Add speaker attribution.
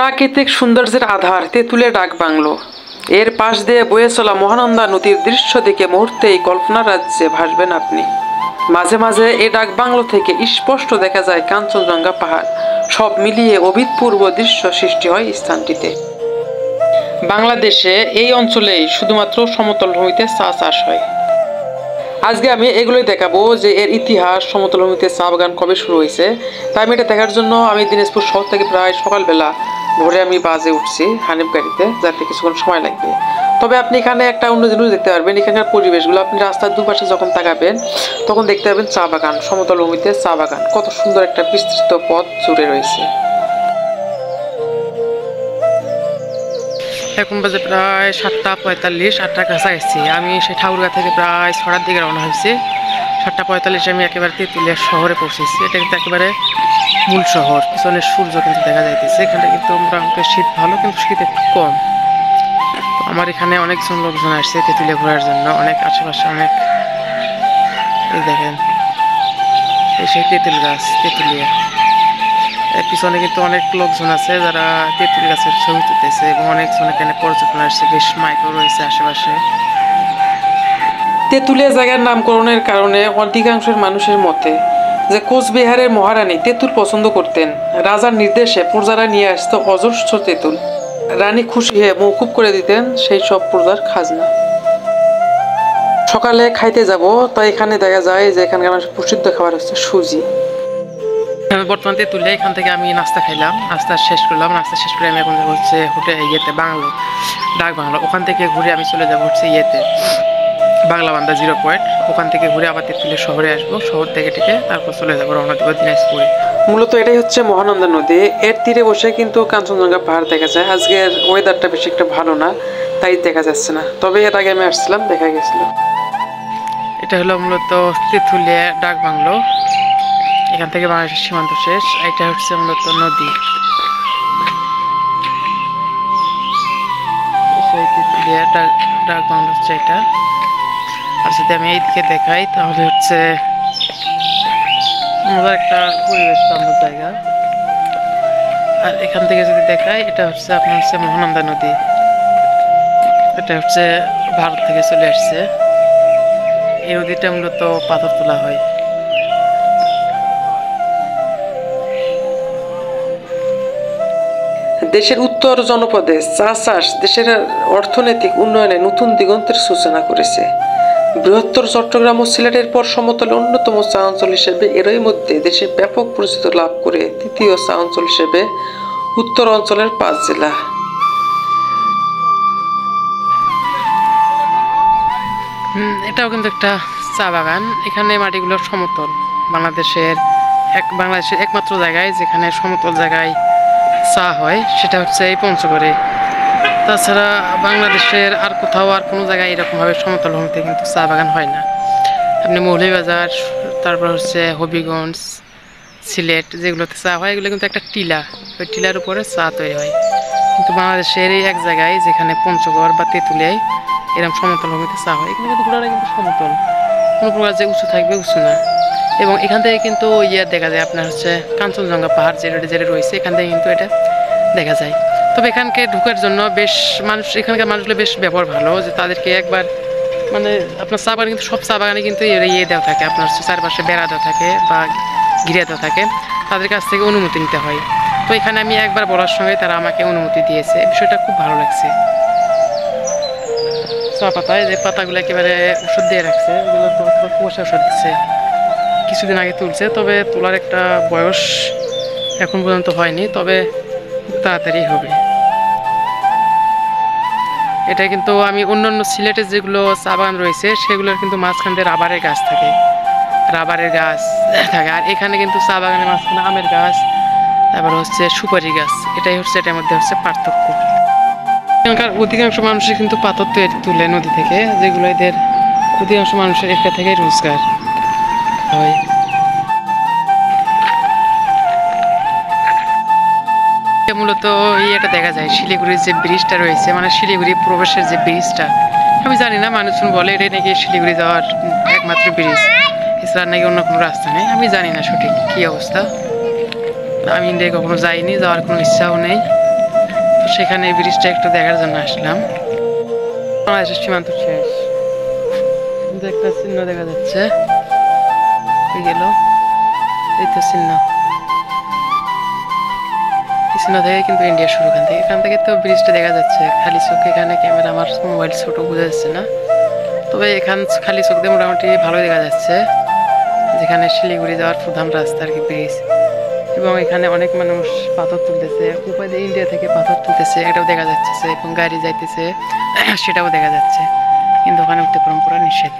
Speaker 1: প্রাকৃতিক সৌন্দর্যের আধার তেঁতুলিয়া ডাক বাংলো। এর পাশ দিয়ে বয়ে চলা মহানন্দা নদীর দৃশ্য দেখে মুহূর্তেই কল্পনা রাজ্যে ভাসবেন আপনি। মাঝে মাঝে এই ডাক বাংলো থেকে স্পষ্ট দেখা যায় কাঞ্চনজঙ্ঘা পাহাড়। সব মিলিয়ে অভূতপূর্ব দৃশ্য সৃষ্টি হয় স্থানটিতে। বাংলাদেশে এই অঞ্চলেই শুধুমাত্র সমতল ভূমিতে চা চাষ হয়। আজকে আমি এগুলোই দেখাবো যে এর ইতিহাস, সমতল ভূমিতে চা বাগান কবে শুরু হয়েছে। তাই আমি এটা দেখার জন্য আমি দিনাজপুর শহর থেকে প্রায় সকালবেলা ভোরে আমি বাসে উঠছি হানিফ গাড়িতে, যাতে কিছুক্ষণ সময় লাগবে। তবে আপনি এখানে একটা অন্য জিনিস দেখতে পারবেন, এখানকার পরিবেশগুলো আপনি রাস্তার দুপাশে যখন তাকাবেন তখন দেখতে পাবেন চা বাগান, সমতল ভূমিতে চা বাগান, কত সুন্দর একটা বিস্তৃত পথ জুড়ে রয়েছে। এখন বাজে প্রায় 7:45, 8টার কাছাকাছি। আমি সেই ঠাকুরগাঁ থেকে প্রায় 6টার দিকে রওনা হয়েছি। 7:45 আমি একেবারে তেঁতুলিয়া শহরে পৌঁছেছি। এটা কিন্তু একেবারে মূল শহর। পিছনে সূর্য কিন্তু দেখা যাইতেছে। এখানে কিন্তু মোটামুটি শীত ভালো, কিন্তু শীত একটু কম। আমার এখানে অনেকজন লোকজন আসছে তেঁতুলিয়া ঘোরার জন্য। অনেক আশেপাশে অনেক, এই দেখেন এই সেই তেঁতুল গাছ, তেঁতুলিয়া। পিছনে কিন্তু অনেক লোকজন আছে যারা তেঁতুল গাছের ছবি তুলতেছে, এবং অনেকজন এখানে পর্যটন আসছে। বেশ মাইকও রয়েছে আশেপাশে। তেঁতুলিয়া জায়গার নামকরণের কারণে অধিকাংশের মানুষের মতে যে কোচবিহারের মহারানী তেঁতুল পছন্দ করতেন। রাজার নির্দেশে প্রজারা নিয়ে আসতো অজস্র তেঁতুল। রানী খুশি হয়ে মওকুফ করে দিতেন সেই সব প্রজার খাজনা। সকালে খাইতে যাব, তাই এখানে দেখা যায় যে এখানকার মানুষের প্রসিদ্ধ খাবার হচ্ছে সুজি। বর্তমান তেঁতুলিয়া, এখান থেকে আমি নাস্তা খাইলাম, নাস্তা শেষ করলাম। নাস্তা শেষ করে আমি এখন যাবো হচ্ছে হোটেল ইয়েতে বাংলো, ডাক বাংলো। ওখান থেকে ঘুরে আমি চলে যাবো হচ্ছে ইয়েতে বাংলা বান্দা 0 পয়েন্ট। ওখান থেকে ঘুরে আবার তেঁতুলিয়া শহরে আসবো। শহর থেকে টিকে তারপর চলে যাবো রওনা দেবো দিনাজপুরে। মূলত এটাই হচ্ছে মহানন্দা নদী। এর তীরে বসে কিন্তু কাঞ্চনজঙ্ঘা পাহাড় দেখা যায়। আজকের ওয়েদারটা বেশি একটা ভালো না, তাই দেখা যাচ্ছে না। তবে এর আগে আমি আসছিলাম, দেখা গেছিল। এটা হলো মূলত তেঁতুলিয়া ডাক বাংলো। এখান থেকে বাংলাদেশের সীমান্ত শেষ। এটা হচ্ছে মূলত নদী। তেঁতুলিয়া ডাক বাংলো হচ্ছে এটা। আর যদি আমি এইদিকে দেখাই তাহলে হচ্ছে মজার একটা পরিবেশ বান্ধব জায়গা। আর এখান থেকে যদি দেখাই, এটা হচ্ছে আপনার হচ্ছে মহানন্দা নদী। এটা হচ্ছে ভারত থেকে চলে আসছে। এই নদীটা মূলত পাথর তোলা হয়। দেশের উত্তর জনপদে চা চাষ দেশের অর্থনৈতিক উন্নয়নে নতুন দিগন্তের সূচনা করেছে। বৃহত্তর চট্টগ্রাম ও সিলেটের পর সমতলে অন্যতম চা অঞ্চল হিসেবে এরই মধ্যে দেশে ব্যাপক পরিচিতি লাভ করে তৃতীয় চা অঞ্চল হিসেবে উত্তর অঞ্চলের 5 জেলা। এটাও কিন্তু একটা চা বাগান। এখানে মাটিগুলো সমতল। বাংলাদেশের একমাত্র জায়গায় যেখানে সমতল জায়গায় চা হয় সেটা হচ্ছে এই পঞ্চগড়ে। তাছাড়া বাংলাদেশের আর কোথাও আর কোনো জায়গায় এরকমভাবে সমতল ভূমিতে কিন্তু চা বাগান হয় না। আপনি মৌলভীবাজার, তারপর হচ্ছে হবিগঞ্জ, সিলেট যেগুলোতে চা হয়, এগুলো কিন্তু একটা টিলা, ওই টিলার উপরে চা তৈরি হয়। কিন্তু বাংলাদেশের এই এক জায়গায় যেখানে পঞ্চগড় বা তেঁতুলিয়ায় এরকম সমতল ভূমিতে চা হয়। এখানে কিন্তু পুরোটা কিন্তু সমতল, কোনো প্রকার যে উঁচু থাকবে উঁচু না। এবং এখান থেকে কিন্তু দেখা যায় আপনার হচ্ছে কাঞ্চনজঙ্ঘা পাহাড় যেটা রয়েছে, এখান থেকে কিন্তু এটা দেখা যায়। তবে এখানকে ঢোকার জন্য এখানকার মানুষগুলো বেশ ব্যবহার ভালো, যে তাদেরকে একবার মানে আপনার চা বাগানে কিন্তু সব চা বাগানে কিন্তু দেওয়া থাকে, আপনার চারপাশে বেড়া দেওয়া থাকে বা ঘিরে দেওয়া থাকে। তাদের কাছ থেকে অনুমতি নিতে হয়। তো এখানে আমি একবার বলার সঙ্গে তারা আমাকে অনুমতি দিয়েছে। বিষয়টা খুব ভালো লাগছে। চা পাতায় যে পাতাগুলো একেবারে ওষুধ দিয়ে রাখছে, ওগুলো তো কুয়াশা ওষুধ দিচ্ছে। কিছুদিন আগে তুলছে, তবে তোলার একটা বয়স এখন পর্যন্ত হয়নি, তবে তাড়াতাড়ি হবে। এটা কিন্তু আমি অন্যান্য সিলেটের যেগুলো চা বাগান রয়েছে সেগুলোর কিন্তু মাঝখান দিয়ে রাবারের গাছ থাকে, আর এখানে কিন্তু চা বাগানের মাঝখানে আমের গাছ, তারপর হচ্ছে সুপারি গাছ। এটাই হচ্ছে এটার মধ্যে হচ্ছে পার্থক্য। এখানকার অধিকাংশ মানুষই কিন্তু পাথর তুলে নদী থেকে, যেগুলো এদের অধিকাংশ মানুষের এটা থেকে রোজগার হয়। মূলত এটা দেখা যায় শিলিগুড়ির যে ব্রিজটা রয়েছে, মানে শিলিগুড়ি প্রবেশের যে ব্রিজটা, আমি জানি না, মানুষজন বলে এটাই নাকি শিলিগুড়ি যাওয়ার একমাত্র ব্রিজ, এছাড়া নাকি অন্য কোনো রাস্তা নেই। আমি জানি না সঠিক কী অবস্থা। আমি ইন্ডিয়ায় কখনো যাইনি, যাওয়ার কোনো ইচ্ছাও নেই। সেখানে এই ব্রিজটা একটু দেখার জন্য আসলাম। বাংলাদেশের সীমান্ত শেষ, কিন্তু একটা চিহ্ন দেখা যাচ্ছে, গেল এই তো চিহ্ন, চিহ্ন থেকে কিন্তু ইন্ডিয়া শুরু। এখান থেকে তো ব্রিজটা দেখা যাচ্ছে খালি চোখে। এখানে ক্যামেরা আমার মোবাইল ছোট বোঝা যাচ্ছে না, তবে এখান খালি চোখ দিয়ে মোটামুটি ভালোই দেখা যাচ্ছে, যেখানে শিলিগুড়ি যাওয়ার প্রধান রাস্তা আর কি ব্রিজ। এবং এখানে অনেক মানুষ পাথর তুলতেছে, উপায় দিয়ে ইন্ডিয়া থেকে পাথর তুলতেছে, এটাও দেখা যাচ্ছে, এবং গাড়ি যাইতেছে সেটাও দেখা যাচ্ছে, কিন্তু ওখানে উঠতে পরম্পরা নিষেধ।